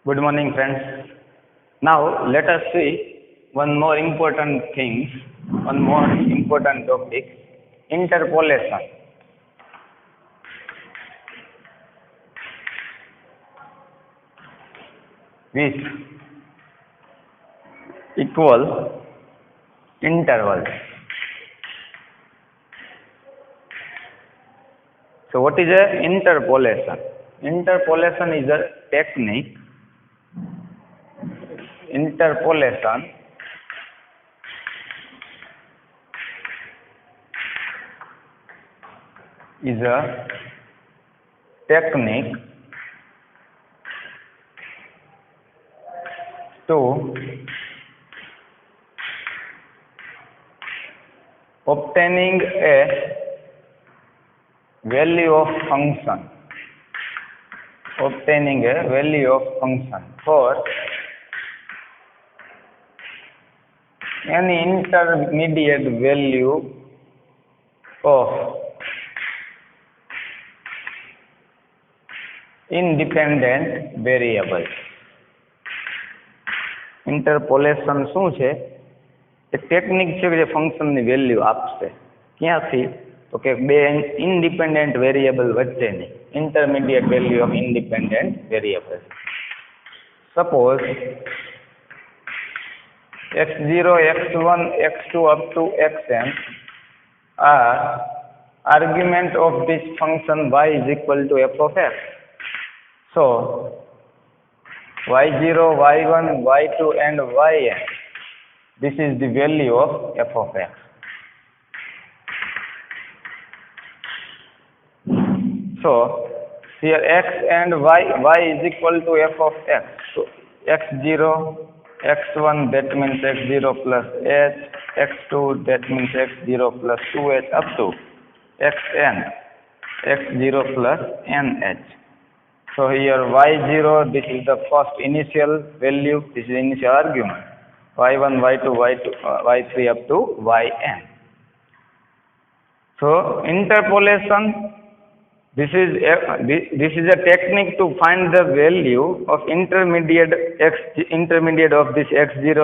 Good morning, friends. Now let us see one more important thing, one more important topic, interpolation. With equal intervals. So what is a interpolation? Interpolation is a technique. Interpolation is a technique to obtaining a value of function. Obtaining a value of function for any intermediate value of independent variable. Interpolation શું છે? એક technique છે કે જે ફંક્શનની value આપશે. ક્યાંથી? તો કે બે ઇન્ડિપેન્ડન્ટ વેરિયેબલ વચ્ચેની intermediate value of independent variable. Suppose x0, x1, x2 up to xn are argument of this function y is equal to f of x. So y0, y1, y2 and yn, this is the value of f of x. So here x and y is equal to f of x. So x0, x1 that means x0 plus h, x2 that means x0 plus 2h up to xn, x0 plus nh. So here y0, this is the first initial value, this is initial argument, y1, y2, y3 up to yn. So interpolation, this is a technique to find the value of intermediate of this x0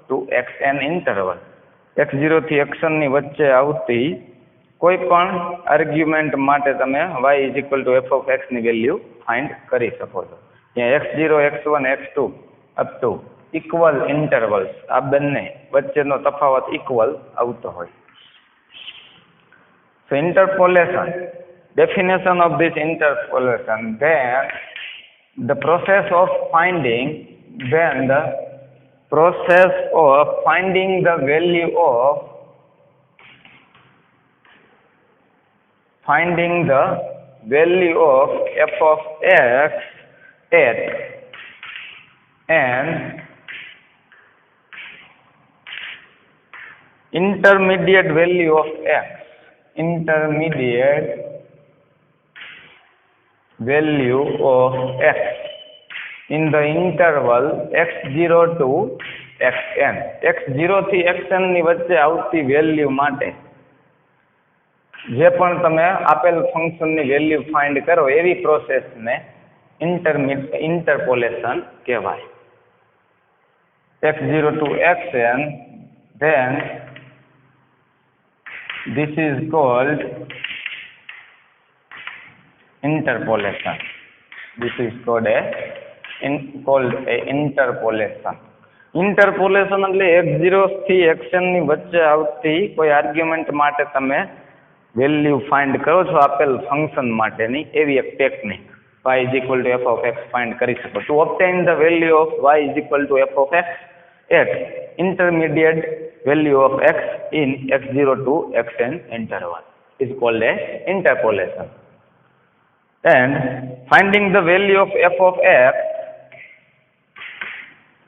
to xn interval. x0 થી xn ની વચ્ચે આવતી કોઈ પણ argument માટે તમે y is equal to f of x ની value find કરી શકો છો. ત્યાં x0, x1, x2 up to equal intervals, આ બંને વચ્ચેનો તફાવત equal આવતો હોય. So interpolation, definition of this interpolation, then the process of finding the value of f of x at an intermediate value of x, intermediate value of x in the interval x0 to xn. x0 થી xn ની વચ્ચે આવતી value માટે જે પણ તમે આપેલ ફંક્શનની વેલ્યુ ફાઇન્ડ કરો એવી પ્રોસેસને ઇન્ટરપોલેશન કહેવાય. x0 to xn, then this is called interpolation. This is called a interpolation. Interpolation એટલે x0 થી xn ની વચ્ચે આવતી કોઈ આર્ગ્યુમેન્ટ માટે તમે વેલ્યુ ફાઇન્ડ કરો છો આપેલ ફંક્શન માટેની, એવી એક technique y is equal to f of x find કરી શકો. To obtain the value of y is equal to f of x at intermediate value of x in x0 to xn interval is called a interpolation. And finding the value of f of x,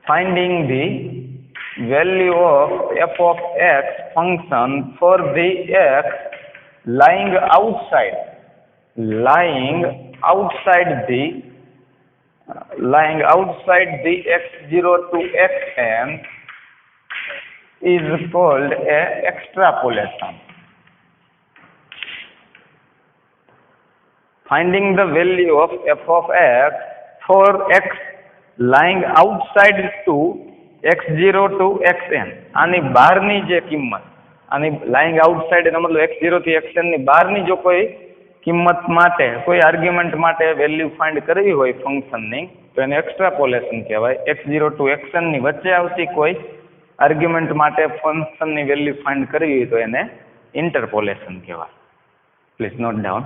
finding the value of f of x function for the x lying outside the x0 to xn is called a extrapolation. Finding the value of f of x for x lying outside to x0 to xn આની બહારની જે કિંમત આની lying outside એનો મતલબ x0 થી xn ની બહારની જો કોઈ કિંમત માટે કોઈ આર્ગ્યુમેન્ટ માટે વેલ્યુ ફાઇન્ડ કરવી હોય ફંક્શનની તો એને એક્સ્ટ્રાપોલેશન કહેવાય. x0 ટુ xn ની વચ્ચે આવતી કોઈ આર્ગ્યુમેન્ટ માટે ફંક્શનની વેલ્યુ ફાઇન્ડ કરવી હોય તો એને ઇન્ટરપોલેશન કહેવાય. Please note down.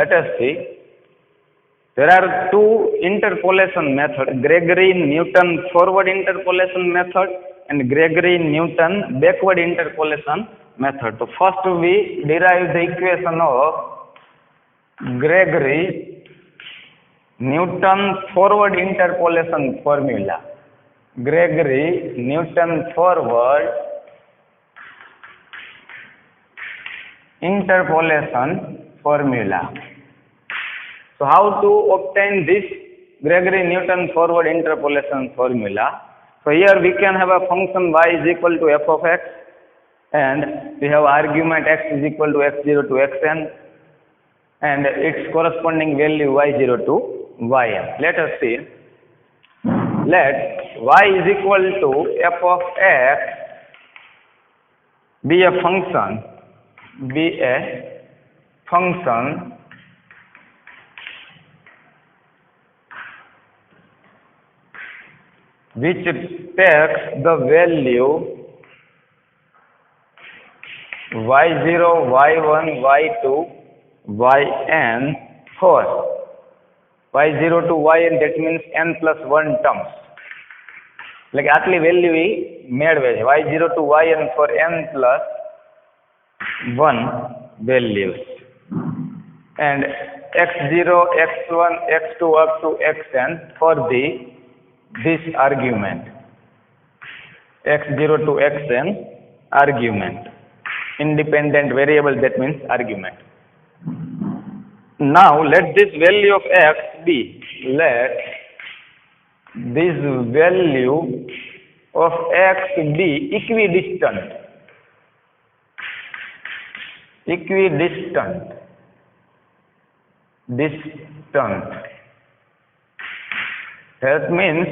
Let us see. There are two interpolation methods, Gregory-Newton forward interpolation method and Gregory-Newton backward interpolation method. So first we derive the equation of Gregory-Newton forward interpolation formula. Gregory-Newton forward interpolation formula. So how to obtain this Gregory-Newton forward interpolation formula? So here we can have a function y is equal to f of x and we have argument x is equal to x0 to xn and its corresponding value y0 to yn. Let us see. Let y is equal to f of x be a function which takes the value y0, y1, y2, yn for y0 to yn, that means n plus 1 terms. એટલે કે આટલી value એ મેળવે છે y0 to yn for n plus 1 values and x0, x1, x2 up to xn for this argument, x0 to xn argument, independent variable, that means argument. Now let this value of x be, let this value of x be equidistant. That means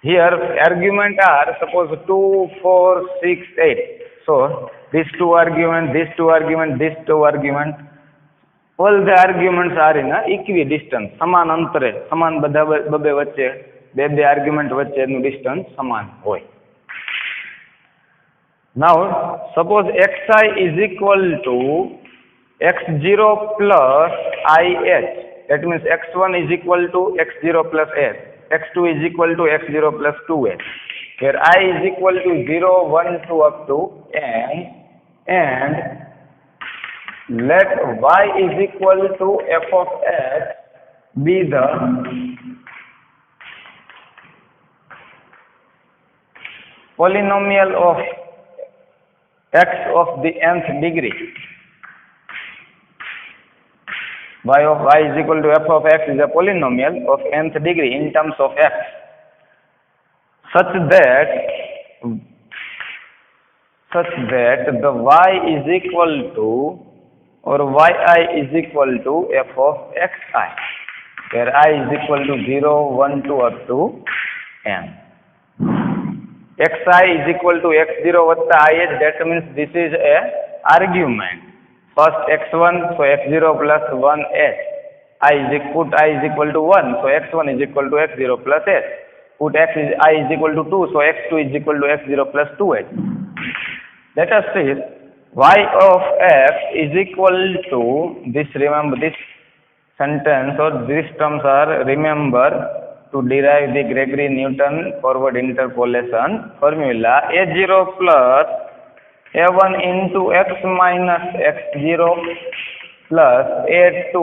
here argument are suppose 2, 4, 6, 8. So these two argument, all the arguments are in a equidistant. समान अंतरे, समान બધા બબે વચ્ચે બે argument વચ્ચેનું distance સમાન હોય. Now suppose xi is equal to x0 plus ih. That means x1 is equal to x0 plus s. x2 is equal to x0 plus 2s. Where I is equal to 0, 1, 2 up to n. And let y is equal to f of x be the polynomial of x of the nth degree. Y of y is equal to f of x is a polynomial of nth degree in terms of x, such that the y is equal to or yi is equal to f of xi, where I is equal to 0, 1, 2 up to n. xi is equal to x0 vatta ih, that means this is a argument. First x1, so x0 plus 1h. Put I is equal to 1, so x1 is equal to x0 plus h. Put I is equal to 2, so x2 is equal to x0 plus 2h. Let us see. Y of x is equal to this, remember this sentence or these terms are, remember to derive the Gregory-Newton forward interpolation formula, a0 plus a1 into x minus x0 plus a2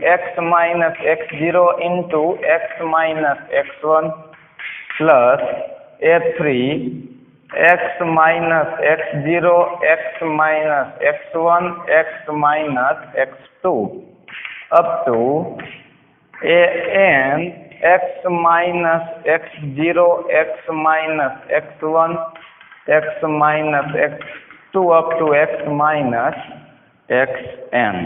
x minus x0 into x minus x1 plus a3 x minus x0 x minus x1 x minus x2 up to an x minus x0 x minus x1 x minus x2 up to x minus xn.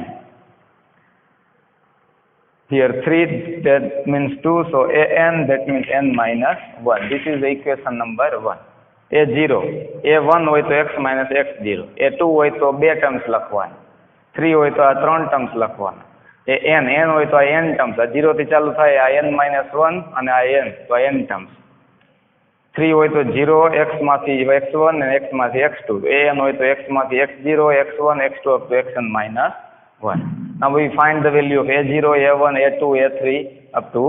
Here 3, that means 2, so an, that means n minus 1. This is the equation number 1. a0, a1 હોય તો x minus x0, a2 હોય તો 2 terms લખવાના, 3 હોય તો આ 3 terms લખવાના, n હોય તો આ n ટર્મ્સ, આ 0 થી ચાલુ થાય આ n minus 1 અને આ n, તો આ n ટર્મ્સ. 3 હોય તો 0, x માંથી x1 અને x માંથી x2, an હોય તો x માંથી x0, x1, x2 up to xn minus 1. Now we find the value of a0, a1, a2, a3 up to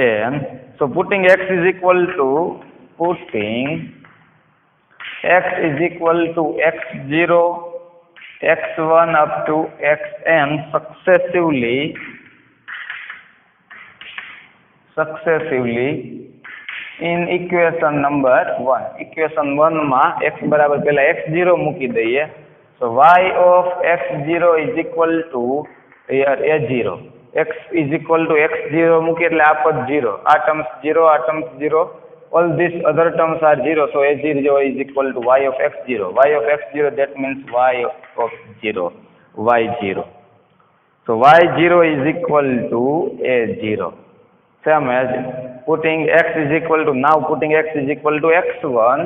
an. So putting x is equal to x0, x1 up to xn successively in equation number 1. Equation 1 માં x બરાબર પહેલા x0 મૂકી દઈએ. So y of x0 is equal to here a0. X is equal to x0 મૂકી એટલે આ પદ 0. આ ટર્મ્સ 0, આ terms 0. All these other terms are 0. So a0 is equal to y of x0. Y of x0, that means y of 0. y0. So y0 is equal to a0. Same as putting x is equal to, now putting x is equal to x1.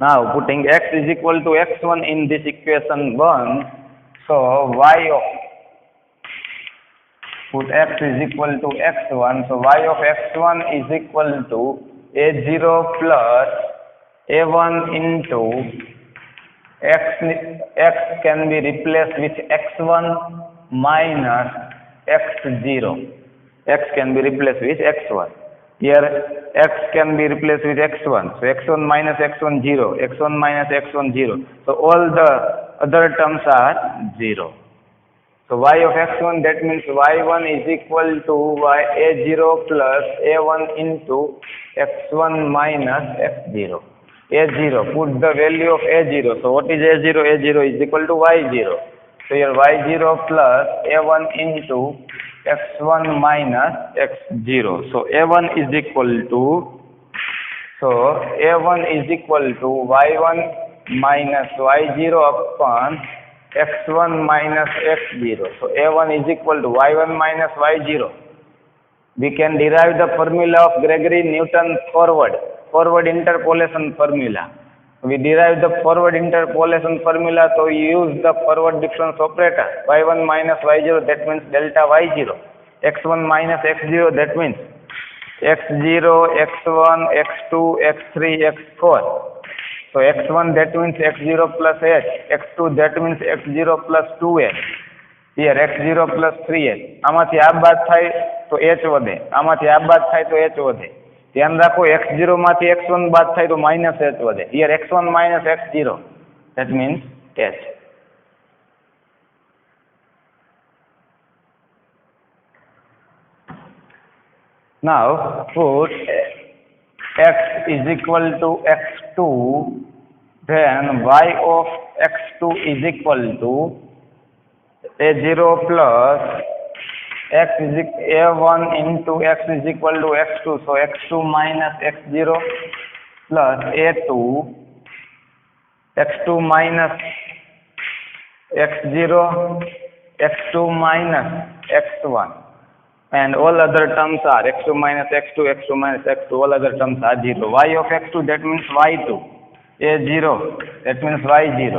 Now putting x is equal to x1 in this equation 1. So y of, put x is equal to x1. So y of x1 is equal to a0 plus a1 into x can be replaced with x1 minus x0. X can be replaced with x1. Here x can be replaced with x1. So x1 minus x1 0, x1 minus x1 0. So all the other terms are 0. So y of x1, that means y1 is equal to a0 plus a1 into x1 minus x0. a0, put the value of a0. So what is a0? a0 is equal to y0. So here y0 plus a1 into x1 minus x0. So a1 is equal to, so a1 is equal to y1 minus y0 upon x1 minus x0. So a1 is equal to y1 minus y0. We can derive the formula of Gregory-Newton forward interpolation formula. We derive the forward interpolation formula, so we use the forward difference operator. y1 minus y0, that means delta y0. x1 minus x0, that means x0, x1, x2, x3, x4. So x1, that means x0 plus h. x2, that means x0 plus 2h. Here x0 plus 3h. આમાંથી આ બાદ થાય તો h વધે, આમાંથી આ બાદ થાય તો h વધે. ધ્યાન રાખો x0 માંથી x1 બાદ થાય તો માઇનસ h વધે. Here x1 minus x0, that means h. Now put x is equal to x2, then y of x2 is equal to a0 plus x is a1 into x is equal to x2. So x2 minus x0 plus a2, x2 minus x0, x2 minus x1. And all other terms are x2 minus x2, x2 minus x2, all other terms are 0. Y of x2, that means y2. a0, that means y0.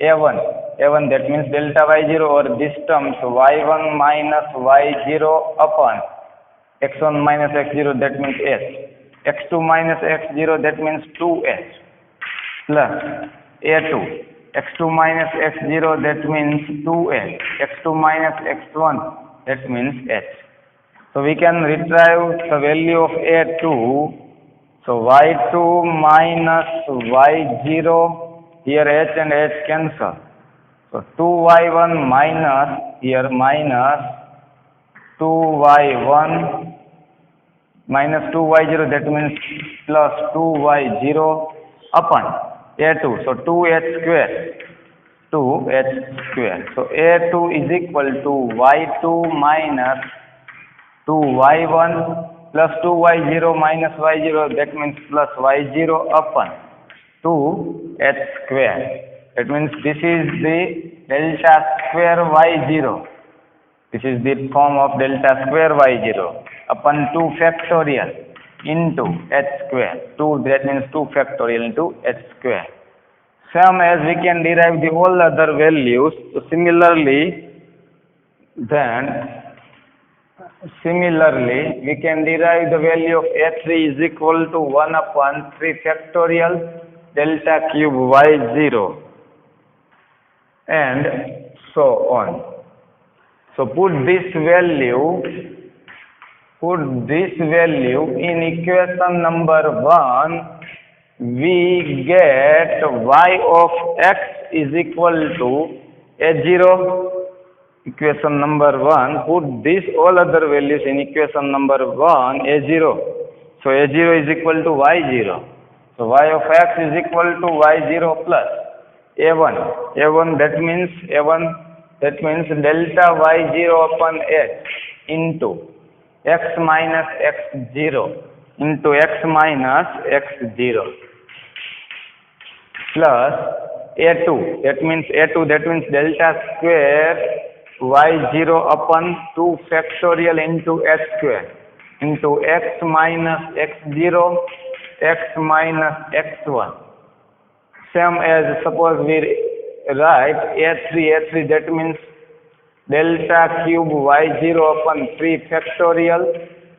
a1, that means delta y0, or this terms y1 minus y0 upon x1 minus x0, that means h. x2 minus x0, that means 2h, plus a2. x2 minus x0, that means 2h. x2 minus x1, that means h. So we can retrieve the value of a2. So y2 minus y0, here h and h cancel. So 2y1 minus, here minus 2y1 minus 2y0, that means plus 2y0 upon a2, so 2h square, 2h square. So a2 is equal to y2 minus 2y1 plus 2y0 minus y0, that means plus y0 upon 2h square. That means this is the delta square y0. This is the form of delta square y0 upon 2 factorial into h square. 2, that means 2 factorial into h square. Same as we can derive the all other values. So similarly, we can derive the value of a3 is equal to 1 upon 3 factorial delta cube y0 and so on. So put this value in equation number 1, we get y of x is equal to a0. Equation number 1, put this all other values in equation number 1, a0. So a0 is equal to y0. So y of x is equal to y0 plus a1. That means delta y0 upon h into x minus x0 into x minus x0 plus a2. That means delta square y0 upon 2 factorial into h square into x minus x0 x minus x1. Same as suppose we write a3, that means delta cube y0 upon 3 factorial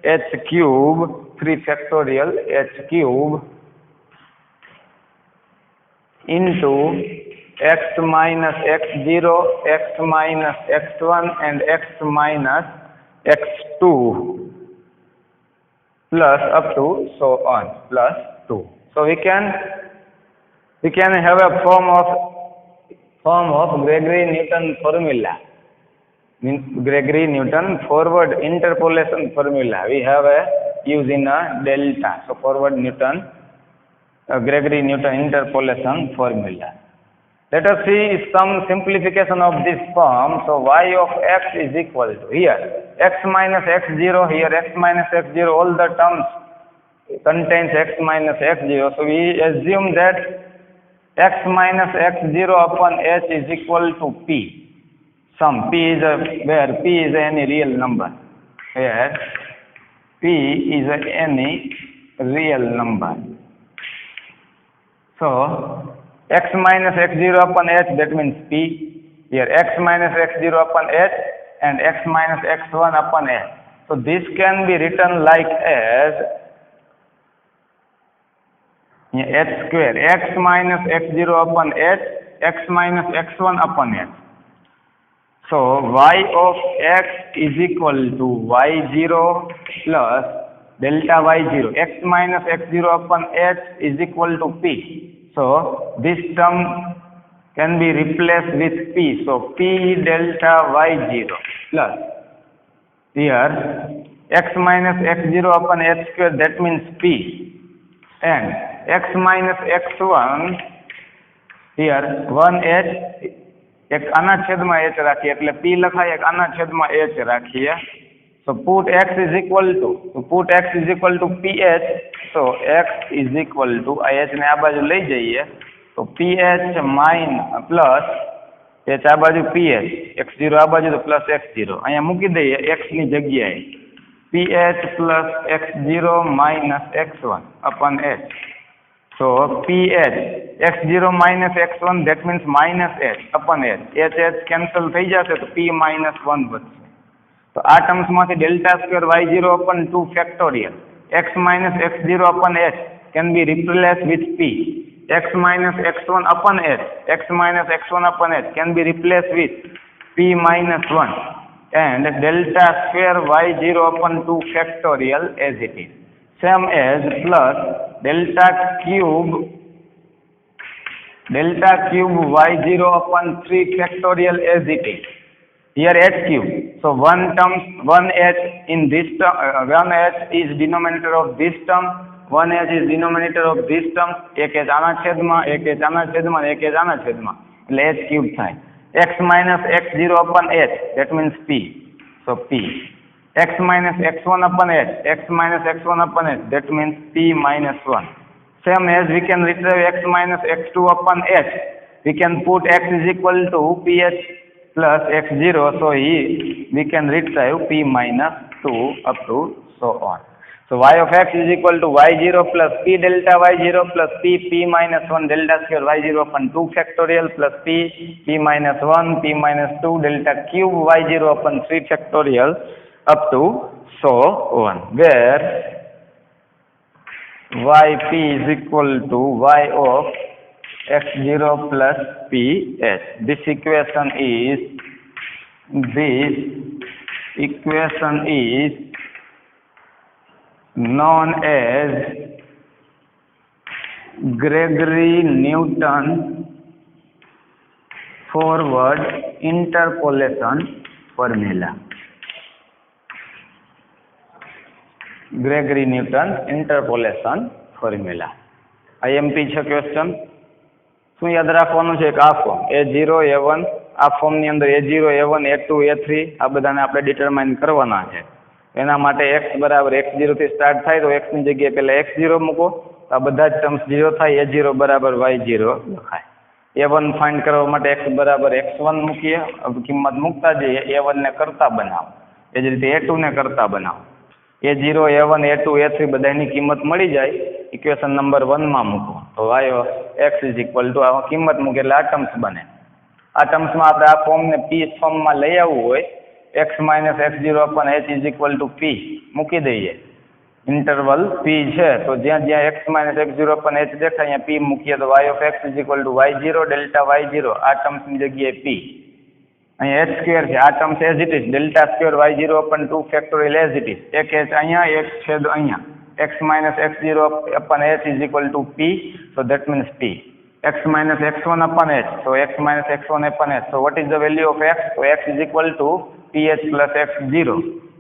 h cube, 3 factorial h cube into x minus x0, x minus x1 and x minus x2 plus up to so on plus 2. So we can have a form of Gregory-Newton formula, means Gregory-Newton forward interpolation formula. We have a use in a delta, so forward Gregory-Newton interpolation formula. Let us see some simplification of this form. So y of x is equal to, here x minus x0, here x minus x0, all the terms contains x minus x0. So we assume that x minus x0 upon h is equal to p. Some p is where p is any real number. Here p is any real number. So x minus x0 upon h, that means p. Here x minus x0 upon h and x minus x1 upon h. So this can be written like as h square, x minus x0 upon h, x minus x1 upon h. So y of x is equal to y0 plus delta y0, x minus x0 upon h is equal to p. So this term can be replaced with p. So p delta y0 plus here x minus x0 upon h square, that means p, and x minus x1 here 1h, એક આના છેદમાં h રાખીએ એટલે p લખાય, એક આના છેદમાં h રાખીએ. So put x is equal to ph. So x is equal to h ને આ બાજુ લઈ જઈએ તો ph માઇન પ્લસ h આ બાજુ ph, x0 આ બાજુ તો પ્લસ x0 અહીંયા મૂકી દઈએ x ની જગ્યાએ, ph plus x0 minus x1 upon h. So ph x0 minus x1, that means minus h upon h. h cancel થઈ જશે તો p minus 1 બચશે. તો આ ટર્મ્સમાંથી delta square y0 upon 2 factorial x minus x0 upon h can be replaced with p. X minus x1 upon h, x minus x1 upon h can be replaced with p minus 1 and delta square y0 upon 2 factorial as it is. Same as plus delta cube y0 upon 3 factorial as it is. Here h cube. So one terms, one h in this term, one h is denominator of this term, one h is denominator of this term. એક h આના છેદમાં, એક h આના છેદમાં, એક h આના છેદમાં, એટલે h ક્યુબ થાય. x minus x0 upon h, that means p. So p. x minus x1 upon h, x minus x1 upon h, that means p minus 1. Same as we can retrieve x minus x2 upon h. We can put x is equal to ph plus x0, so we can retrieve p minus 2 up to so on. So y of x is equal to y0 plus p delta y0 plus p minus 1 delta square y0 upon 2 factorial plus p minus 1 p minus 2 delta cube y0 upon 3 factorial up to so on, where yp is equal to y of x0 plus ph. This equation is known as Gregory-Newton forward interpolation formula. Gregory-Newton interpolation formula. IMP છે question. શું યાદ રાખવાનું છે? કે આ form A0 A1, આ ફોર્મની અંદર A0 A1 A2 A3 આ બધાને આપણે ડિટરમાઇન કરવાના છે. એના માટે x બરાબર x0 થી સ્ટાર્ટ થાય તો x ની જગ્યાએ પહેલા x0 મૂકો, તો આ બધા જ ટર્મ્સ 0 થાય. A0 બરાબર y0 લખાય. A1 ફાઇન્ડ કરવા માટે x બરાબર x1 મૂકીએ, કિંમત મૂકતા જઈએ. A1 ને કરતા બનાવો, એ જ રીતે A2 ને કરતા બનાવો. A0 A1 A2 A3 બધાની કિંમત મળી જાય. ઇક્વેશન નંબર 1 માં મૂકો તો y of x is equal to આ કિંમત મૂકે એટલે આ ટર્મ્સ બને. આ ટર્મ્સમાં આપણે આ ફોર્મને p ફોર્મમાં લઈ આવવું હોય, x minus x0 upon h is equal to p મૂકી દઈએ. ઇન્ટરવલ p છે તો જ્યાં જ્યાં x minus x0 upon h દેખાય અહીંયા p મૂકીએ તો y of x is equal to y0 delta y0, આ ટર્મ્સની જગ્યાએ p. અહીંયા h સ્ક્વેર છે, આ terms as it is, delta square y0 upon 2 factorial as it is. એક h અહીંયા, એક છેદ અહીંયા. x minus x0 upon h is equal to p, so that means p. x minus x1 upon h, so x minus x1 upon h. So what is the value of x? So x is equal to ph plus x0,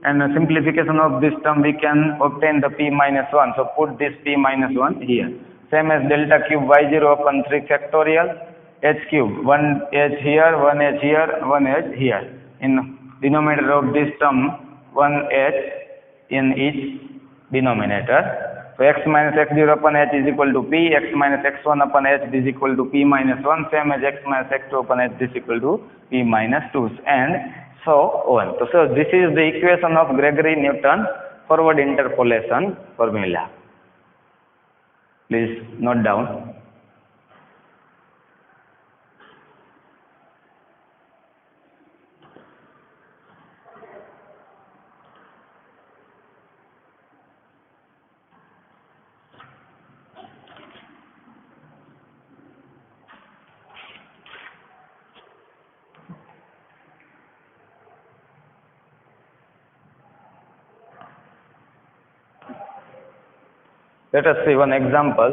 and the simplification of this term we can obtain the p minus 1. So put this p minus 1 here. Same as delta cube y0 upon 3 factorial h cube, 1h here, 1h here, 1h here. In denominator of this term 1h in each denominator. So x minus x0 upon h is equal to p, x minus x1 upon h is equal to p minus 1, same as x minus x2 upon h is equal to p minus 2, and so on. So this is the equation of Gregory-Newton forward interpolation formula. Please note down. Let us see one example.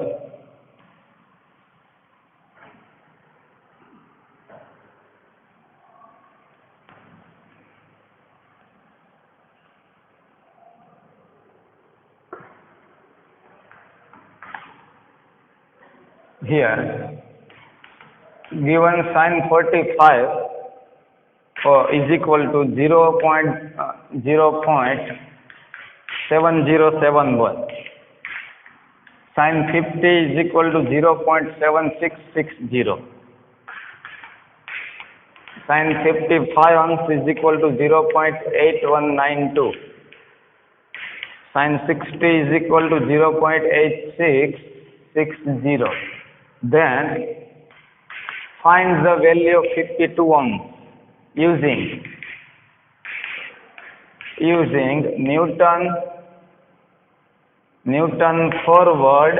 Here, given sin 45 is equal to 0.7071. Sin 50 is equal to 0.7660. Sin 55 ounce is equal to 0.8192. Sin 60 is equal to 0.8660. Then find the value of 52 ounce using Newton forward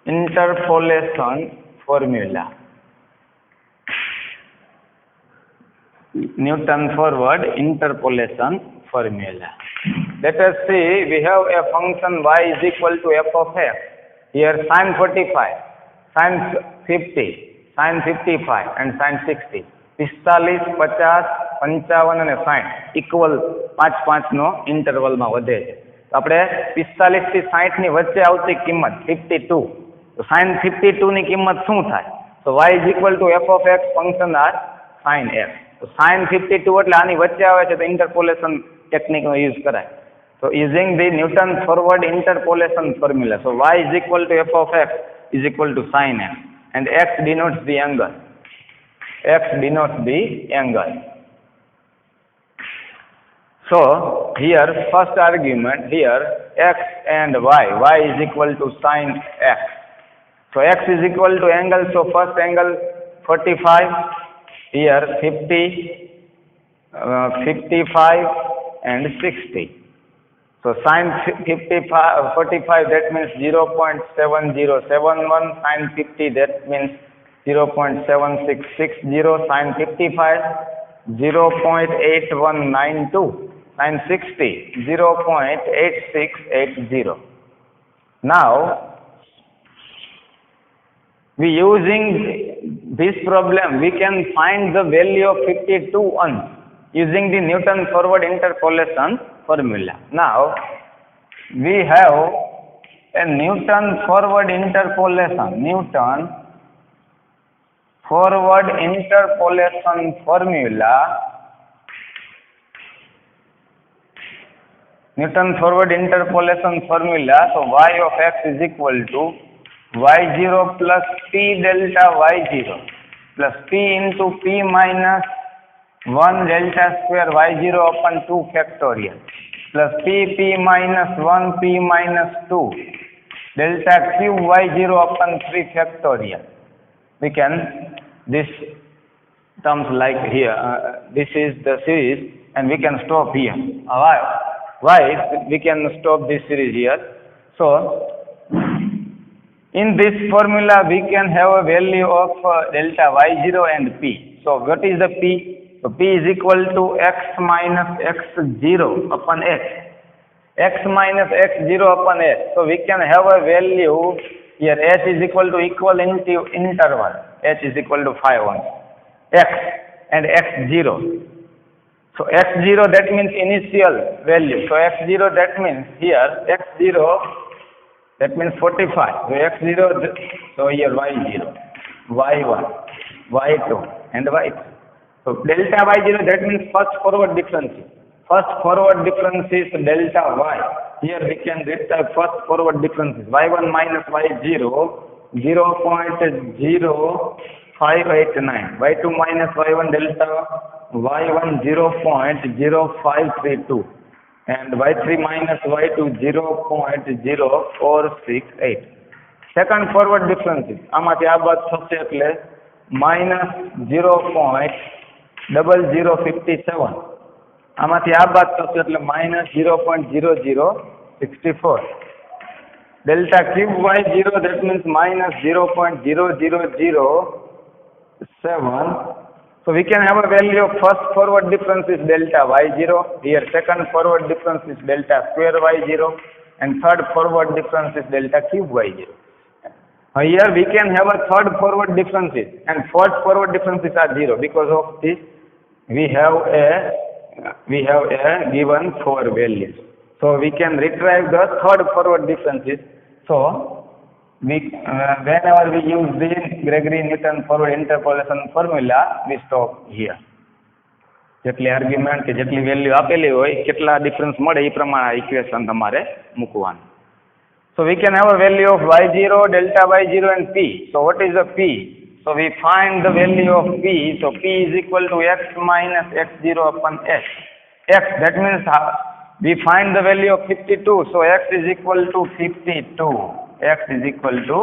interpolation formula. Newton forward interpolation formula. Let us see, we have a function y is equal to f of x. Here sin 45, sin 50, sin 55 and sin 60. 45, 50, 55 અને 60 equal 5-5નો ઇન્ટરવલમાં વધે છે. તો આપણે 45 થી 60 ની વચ્ચે આવતી કિંમત 52, તો sin 52 ની કિંમત શું થાય? તો y is equal to f of x function are sin x. તો sin 52 એટલે આની વચ્ચે આવે છે, તો ઇન્ટરપોલેશન ટેકનિકનો યુઝ કરાય. So using the Newton forward interpolation formula, so y is equal to f of x is equal to sin x, and x denotes the angle. X denotes the angle. So here first argument here x and y is equal to sin x. So x is equal to angle, so first angle 45, here 50, 55 and 60. So sin 45 that means 0.7071, sin 50 that means 0.7660, sin 55 0.8192, sin 60 0.8680. Now we using this problem we can find the value of 52 ohm using the Newton forward interpolation formula. Now we have a Newton forward interpolation formula. Newton forward interpolation formula. So y of x is equal to y0 plus p delta y0 plus p into p minus 1 delta square y0 upon 2 factorial plus p minus 1 p minus 2 delta cube y0 upon 3 factorial. We can this terms like here this is the series and we can stop here. Why we can stop this series here? So in this formula we can have a value of delta y0 and p. So what is the p? So p is equal to x minus x0 upon x. X minus x0 upon x. So we can have a value here h is equal to equal into interval. H is equal to 5 ohm. X and x0. So x0 that means initial value. So x0 that means here x0 that means 45. So x0 so here y0, y1, y2 and y2. So delta y0 that means first forward difference. First forward difference is delta y. Here we can retrieve first forward differences. Y1 minus y0 0.0589. Y2 minus y1 delta y1 0.0532. And y3 minus y2 0.0468. Second forward differences. આમાંથી આ બાદ થશે એટલે minus 0.0057. આમાંથી આ બાદ થશે એટલે minus 0.0064. Delta cube y0 that means minus 0.0007. So we can have a value of first forward difference is delta y0. Here second forward difference is delta square y0. And third forward difference is delta cube y0. Here we can have a third forward differences and fourth forward differences are 0. Because of this we have a given 4 values. So we can retrieve the third forward differences. So we whenever we use the Gregory-Newton forward interpolation formula we stop here. જેટલી argument કે જેટલી value આપેલી હોય કેટલા difference મળે એ પ્રમાણે equation તમારે મૂકવાનું. So we can have a value of y0, delta y0 and p. So what is the p? So we find the value of p. So p is equal to x minus x0 upon x. X that means we find the value of 52. So x is equal to 52. X is equal to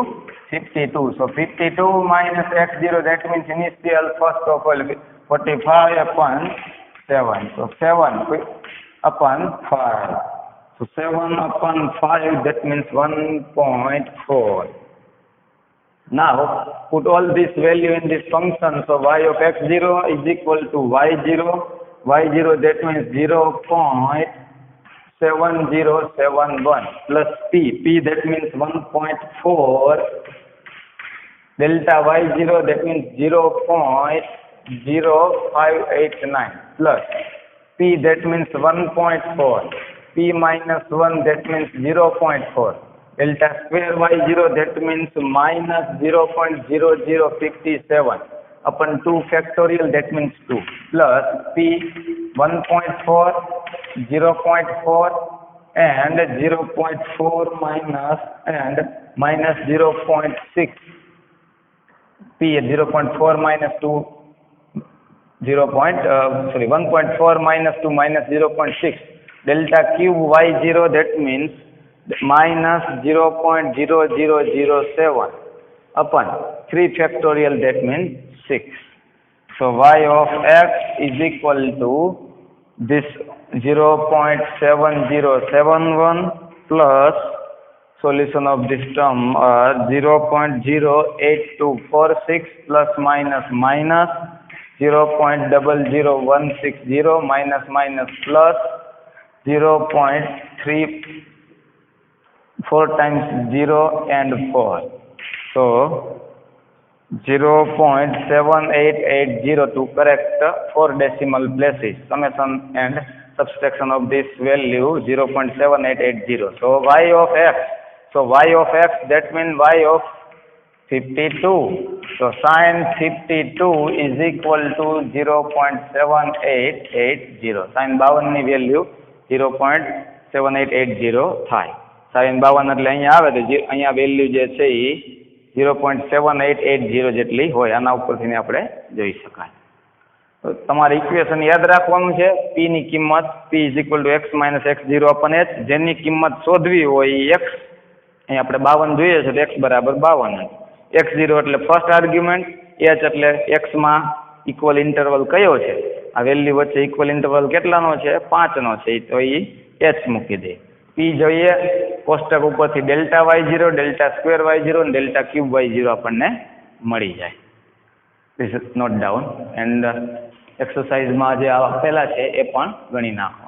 52. So 52 minus x0 that means initial first of all 45 upon 7. So 7 upon 5. So 7 upon 5 that means 1.4. Now put all this value in this function. So y of x0 is equal to y0. Y0 that means 0.7071 plus p. P that means 1.4. Delta y0 that means 0.8680. 0.0589 plus p that means 1.4, p minus 1 that means 0.4, delta square y0 that means minus 0.0057 upon 2 factorial that means 2 plus p 1.4, 0.4 and 0.4 minus and minus 0.6, p 0.4 minus 2 1.4 minus 2 minus 0.6, delta cube y0 that means minus 0.0007 upon 3 factorial that means 6. So y of x is equal to this 0.7071 plus solution of this term 0.08246 plus minus minus 0.00160 minus minus plus 0.34 times 0 and 4. So 0.7880 to correct 4 decimal places. Summation and subtraction of this value 0.7880. So y of x. So y of x that means y of 52. So sin 52 is equal to 0.7880. Sin 52 ની value 0.7880 થાય. sin 52 એટલે અહીંયા આવે તો અહીંયા value જે છે એ 0.7880 જેટલી હોય. આના ઉપરથી આપણે જોઈ શકાય. તો તમારે ઇક્વેશન યાદ રાખવાનું છે. p ની કિંમત p is equal two x minus x0 અપન h. જેની કિંમત શોધવી હોય એ x, અહીં આપણે 52 જોઈએ છે તો x બરાબર 52. x0 એટલે ફર્સ્ટ આર્ગ્યુમેન્ટ, h એટલે x માં ઇક્વલ ઇન્ટરવલ કયો છે, આ વેલ્યુ વચ્ચે ઇક્વલ ઇન્ટરવલ કેટલાનો છે, 5 નો છે, તો એ h મૂકી દે. p જોઈએ કોષ્ટક ઉપરથી delta y0, delta square y0 અને ડેલ્ટા ક્યુબ y0 આપણને મળી જાય. This is note down and એક્સરસાઇઝમાં જે આપેલા છે એ પણ ગણી નાખો.